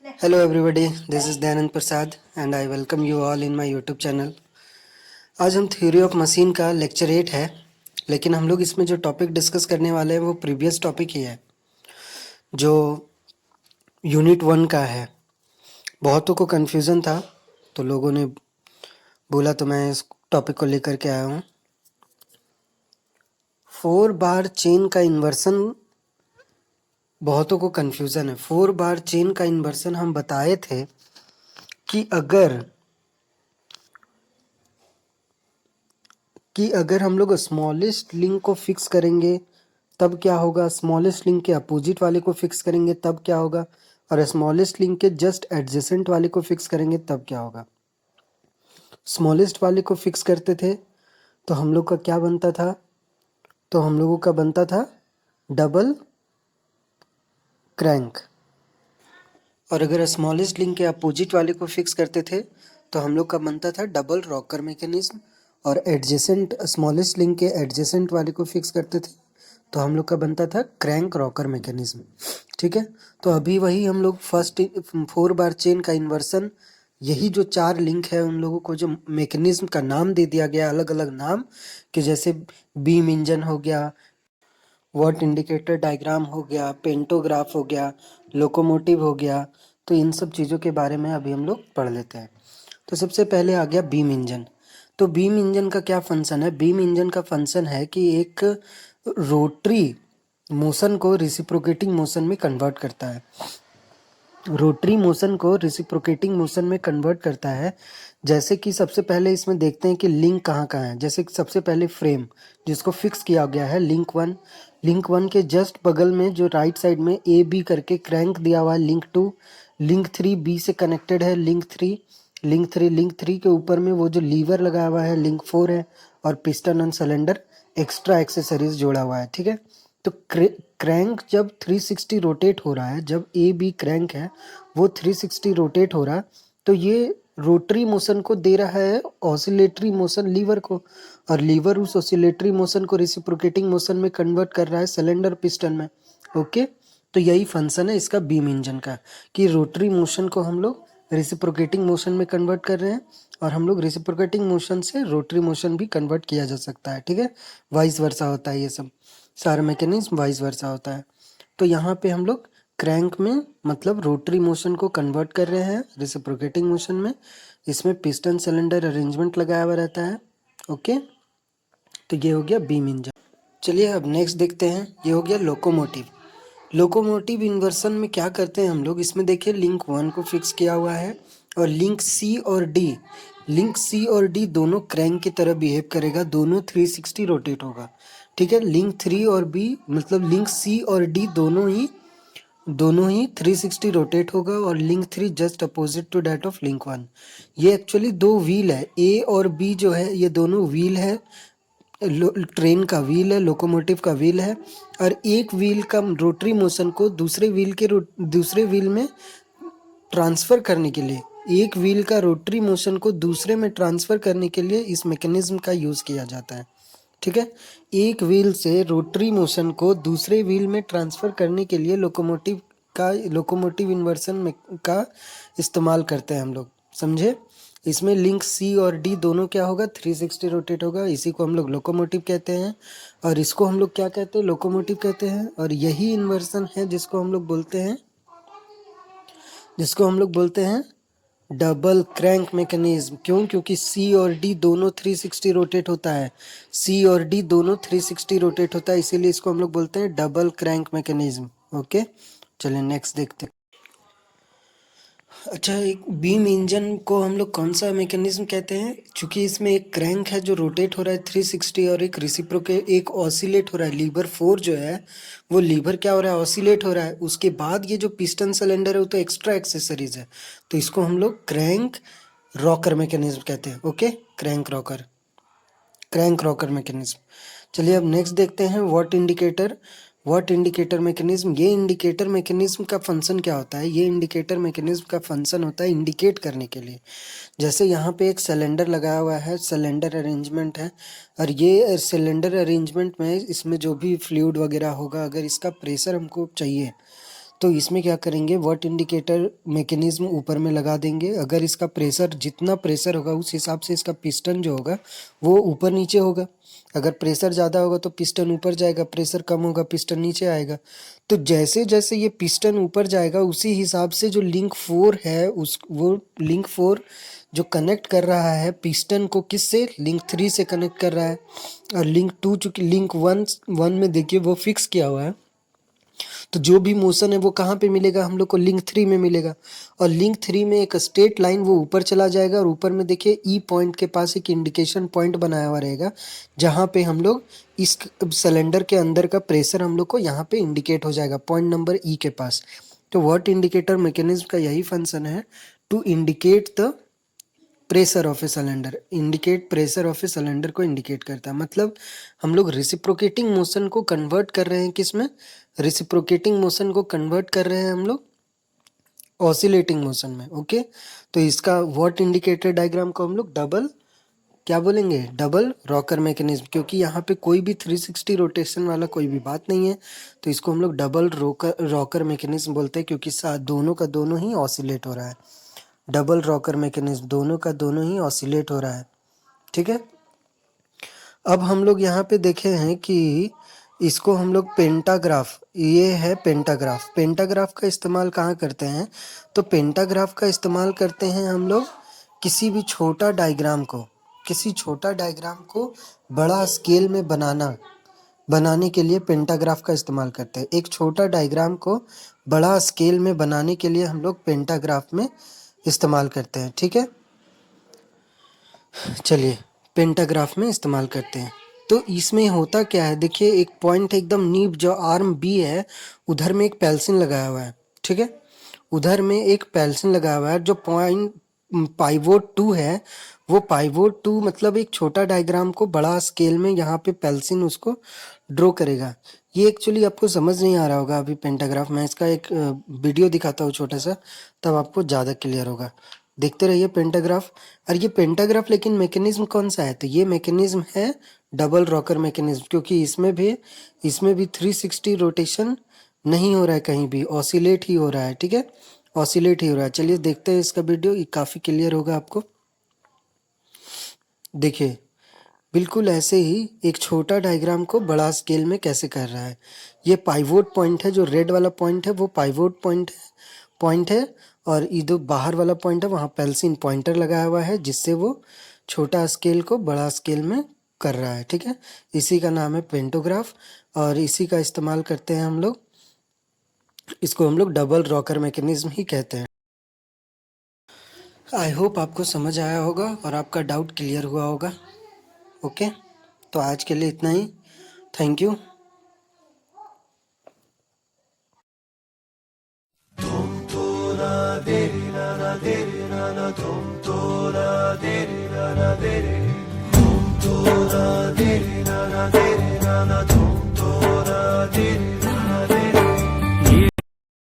Hello everybody, this is Dayanand Prasad and I welcome you all in my YouTube channel. आज हम theory of machine का lecture 8 है, लेकिन हम लोग इसमें जो टॉपिक डिस्कस करने वाले हैं वो प्रीवियस टॉपिक ही है जो यूनिट 1 का है। बहुतों को कन्फ्यूज़न था तो लोगों ने बोला तो मैं इस टॉपिक को लेकर के आया हूँ। 4 बार चेन का इन्वर्सन बहुतों को कन्फ्यूज़न है। 4 बार चेन का इन्वर्सन हम बताए थे कि अगर हम लोग स्मॉलेस्ट लिंक को फिक्स करेंगे तब क्या होगा, स्मॉलेस्ट लिंक के अपोजिट वाले को फिक्स करेंगे तब क्या होगा, और स्मॉलेस्ट लिंक के जस्ट एडजेसेंट वाले को फिक्स करेंगे तब क्या होगा। स्मॉलेस्ट वाले को फिक्स करते थे तो हम लोग का क्या बनता था, तो हम लोगों का बनता था डबल क्रैंक, और अगर स्मॉलेस्ट लिंक के अपोजिट वाले को फिक्स करते थे तो हम लोग का बनता था डबल रॉकर मैकेनिज्म, और एडजेसेंट स्मॉलेस्ट लिंक के एडजेसेंट वाले को फिक्स करते थे तो हम लोग का बनता था क्रैंक रॉकर मैकेनिज्म। ठीक है, तो अभी वही हम लोग फर्स्ट 4 बार चेन का इन्वर्सन, यही जो 4 लिंक है उन लोगों को जो मैकेनिज्म का नाम दे दिया गया, अलग अलग नाम, कि जैसे बीम इंजन हो गया, वॉट इंडिकेटर डायग्राम हो गया, पेंटोग्राफ हो गया, लोकोमोटिव हो गया। तो इन सब चीज़ों के बारे में अभी हम लोग पढ़ लेते हैं। तो सबसे पहले आ गया बीम इंजन। तो बीम इंजन का क्या फंक्शन है? बीम इंजन का फंक्शन है कि एक रोटरी मोशन को रिसिप्रोकेटिंग मोशन में कन्वर्ट करता है। रोटरी मोशन को रिसिप्रोकेटिंग मोशन में कन्वर्ट करता है। जैसे कि सबसे पहले इसमें देखते हैं कि लिंक कहाँ कहाँ है। जैसे कि सबसे पहले फ्रेम जिसको फिक्स किया गया है लिंक वन के जस्ट बगल में जो राइट साइड में ए बी करके क्रैंक दिया हुआ है लिंक 2, लिंक 3 बी से कनेक्टेड है, लिंक थ्री के ऊपर में वो जो लीवर लगाया हुआ है लिंक 4 है, और piston and cylinder extra accessories जोड़ा हुआ है। ठीक है, तो क्रैंक जब 360 रोटेट हो रहा है, जब ए बी क्रैंक है वो 360 रोटेट हो रहा, तो ये रोटरी मोशन को दे रहा है ऑसिलेटरी मोशन लीवर को, और लीवर उस ऑसिलेटरी मोशन को रिसिप्रोकेटिंग मोशन में कन्वर्ट कर रहा है सिलेंडर पिस्टन में। ओके, तो यही फंक्शन है इसका बीम इंजन का, कि रोटरी मोशन को हम लोग रिसिप्रोकेटिंग मोशन में कन्वर्ट कर रहे हैं, और हम लोग रिसिप्रोकेटिंग मोशन से रोटरी मोशन भी कन्वर्ट किया जा सकता है। ठीक है, वाइस वर्सा होता है, ये सब सारा मैकेनिज्म वाइस वर्सा होता है। तो यहाँ पे हम लोग क्रैंक में मतलब रोटरी मोशन को कन्वर्ट कर रहे हैं रिसिप्रोकेटिंग मोशन में। इसमें पिस्टन सिलेंडर अरेंजमेंट लगाया हुआ रहता है। ओके, तो ये हो गया बीम इंजन। चलिए अब नेक्स्ट देखते हैं, ये हो गया लोकोमोटिव। लोकोमोटिव इन्वर्सन में क्या करते हैं हम लोग, इसमें देखिए लिंक 1 को फिक्स किया हुआ है, और लिंक सी और डी दोनों क्रैंक की तरह बिहेव करेगा, दोनों 360 रोटेट होगा। ठीक है, लिंक 3 और बी मतलब लिंक सी और डी दोनों ही 360 रोटेट होगा, और link 3 just opposite to that of link 1। ये एक्चुअली दो व्हील है, ए और बी जो है ये दोनों व्हील है, ट्रेन का व्हील है, लोकोमोटिव का व्हील है, और एक व्हील का रोटरी मोशन को दूसरे व्हील में ट्रांसफ़र करने के लिए, एक व्हील का रोटरी मोशन को दूसरे में ट्रांसफ़र करने के लिए इस मैकेनिज्म का यूज़ किया जाता है। ठीक है, एक व्हील से रोटरी मोशन को दूसरे व्हील में ट्रांसफ़र करने के लिए लोकोमोटिव इन्वर्सन में का इस्तेमाल करते हैं हम लोग, समझे। इसमें लिंक सी और डी दोनों क्या होगा, 360 रोटेट होगा, इसी को हम लोग लोकोमोटिव कहते हैं, और इसको हम लोग क्या कहते हैं, लोकोमोटिव कहते हैं। और यही इन्वर्सन है जिसको हम लोग बोलते हैं डबल क्रैंक मैकेनिज्म। क्यों? क्योंकि सी और डी दोनों 360 रोटेट होता है, इसीलिए इसको हम लोग बोलते हैं डबल क्रैंक मैकेनिज्म। ओके, चलिए नेक्स्ट देखते हैं। अच्छा, एक बीम इंजन को हम लोग कौन सा मैकेनिज्म कहते हैं? क्योंकि इसमें एक क्रैंक है जो रोटेट हो रहा है 360, और एक ऑसिलेट हो रहा है, लीवर 4 जो है वो लीवर क्या हो रहा है, ऑसिलेट हो रहा है। उसके बाद ये जो पिस्टन सिलेंडर है वो तो एक्स्ट्रा एक्सेसरीज है, तो इसको हम लोग क्रैंक रॉकर मैकेनिज्म कहते हैं। Okay, crank rocker mechanism. चलिए अब नेक्स्ट देखते हैं व्हाट इंडिकेटर मैकेनिज्म। ये इंडिकेटर मैकेनिज्म का फंक्शन क्या होता है? ये इंडिकेटर मैकेनिज्म का फंक्शन होता है इंडिकेट करने के लिए। जैसे यहाँ पे एक सिलेंडर लगाया हुआ है, सिलेंडर अरेंजमेंट है, और ये सिलेंडर अरेंजमेंट में इसमें जो भी फ्लूइड वगैरह होगा, अगर इसका प्रेशर हमको चाहिए तो इसमें क्या करेंगे, वॉट इंडिकेटर मैकेनिज्म ऊपर में लगा देंगे। अगर इसका प्रेशर, जितना प्रेशर होगा उस हिसाब से इसका पिस्टन जो होगा वो ऊपर नीचे होगा। अगर प्रेशर ज़्यादा होगा तो पिस्टन ऊपर जाएगा, प्रेशर कम होगा पिस्टन नीचे आएगा। तो जैसे जैसे ये पिस्टन ऊपर जाएगा उसी हिसाब से जो लिंक 4 है उस वो लिंक 4 जो कनेक्ट कर रहा है पिस्टन को किससे, लिंक 3 से कनेक्ट कर रहा है। और लिंक 2 चूंकि लिंक 1 में देखिए वो फिक्स किया हुआ है, तो जो भी मोशन है वो कहाँ पे मिलेगा हम लोग को, लिंक 3 में मिलेगा। और लिंक 3 में एक स्ट्रेट लाइन वो ऊपर चला जाएगा और ऊपर में देखिए ई पॉइंट के पास एक इंडिकेशन पॉइंट बनाया हुआ रहेगा, जहाँ पे हम लोग इस सिलेंडर के अंदर का प्रेशर हम लोग को यहाँ पे इंडिकेट हो जाएगा पॉइंट नंबर ई के पास। तो वॉट इंडिकेटर मैकेनिज्म का यही फंक्शन है, to indicate the pressure of a cylinder. Indicate pressure of a cylinder को इंडिकेट करता है। मतलब हम लोग रिसिप्रोकेटिंग मोशन को कन्वर्ट कर रहे हैं किसमें, रिसिप्रोकेटिंग मोशन को कन्वर्ट कर रहे हैं हम लोग ऑसिलेटिंग मोशन में। ओके, तो इसका वॉट इंडिकेटर डायग्राम को हम लोग डबल क्या बोलेंगे, डबल रॉकर मैकेनिज्म, क्योंकि यहाँ पे कोई भी 360 रोटेशन वाला कोई भी बात नहीं है, तो इसको हम लोग डबल रॉकर मैकेनिज्म बोलते हैं, क्योंकि दोनों का दोनों ही ऑसिलेट हो रहा है। डबल रॉकर मैकेनिज्म, दोनों का दोनों ही ऑसिलेट हो रहा है। ठीक है, अब हम लोग यहाँ पे देखे हैं कि इसको हम लोग पेंटाग्राफ, ये है पेंटाग्राफ। पेंटाग्राफ का इस्तेमाल कहाँ करते हैं, तो पेंटाग्राफ का इस्तेमाल करते हैं हम लोग किसी भी छोटा डायग्राम को, किसी छोटा डायग्राम को बड़ा स्केल में बनाने के लिए पेंटाग्राफ का इस्तेमाल करते हैं। एक छोटा डायग्राम को बड़ा स्केल में बनाने के लिए हम लोग पेंटाग्राफ में इस्तेमाल करते हैं। ठीक है, चलिए पेंटाग्राफ में इस्तेमाल करते हैं। तो इसमें होता क्या है, देखिए एक पॉइंट एकदम नीब जो आर्म बी है उधर में एक पेल्सिन लगाया हुआ है। ठीक है, उधर में एक पेल्सिन लगाया हुआ है। जो पॉइंट पाइवोट 2 है वो पाइवोट 2 मतलब एक छोटा डायग्राम को बड़ा स्केल में यहाँ पे पेल्सिन उसको ड्रॉ करेगा। ये एक्चुअली आपको समझ नहीं आ रहा होगा अभी पेंटाग्राफ में, इसका एक वीडियो दिखाता हूँ छोटा सा, तब आपको ज़्यादा क्लियर होगा। देखते रहिए पेंटाग्राफ। और ये पेंटाग्राफ लेकिन मैकेनिज्म कौन सा है, तो ये मैकेनिज्म है डबल रॉकर मैकेनिज्म, क्योंकि इसमें भी 360 रोटेशन नहीं हो रहा है, कहीं भी ऑसिलेट ही हो रहा है। ठीक है, ऑसिलेट ही हो रहा है। चलिए देखते हैं इसका वीडियो, ये काफ़ी क्लियर होगा आपको। देखिए बिल्कुल ऐसे ही एक छोटा डायग्राम को बड़ा स्केल में कैसे कर रहा है। ये पाइवोट पॉइंट है, जो रेड वाला पॉइंट है वो पाइवोट पॉइंट है और इधर बाहर वाला पॉइंट है वहाँ पेल्सिन पॉइंटर लगाया हुआ है, जिससे वो छोटा स्केल को बड़ा स्केल में कर रहा है। ठीक है, इसी का नाम है पेंटोग्राफ और इसी का इस्तेमाल करते हैं हम लोग। इसको हम लोग डबल रॉकर मैकेनिज्म ही कहते हैं। आई होप आपको समझ आया होगा और आपका डाउट क्लियर हुआ होगा। ओके, तो आज के लिए इतना ही। Thank you. Dum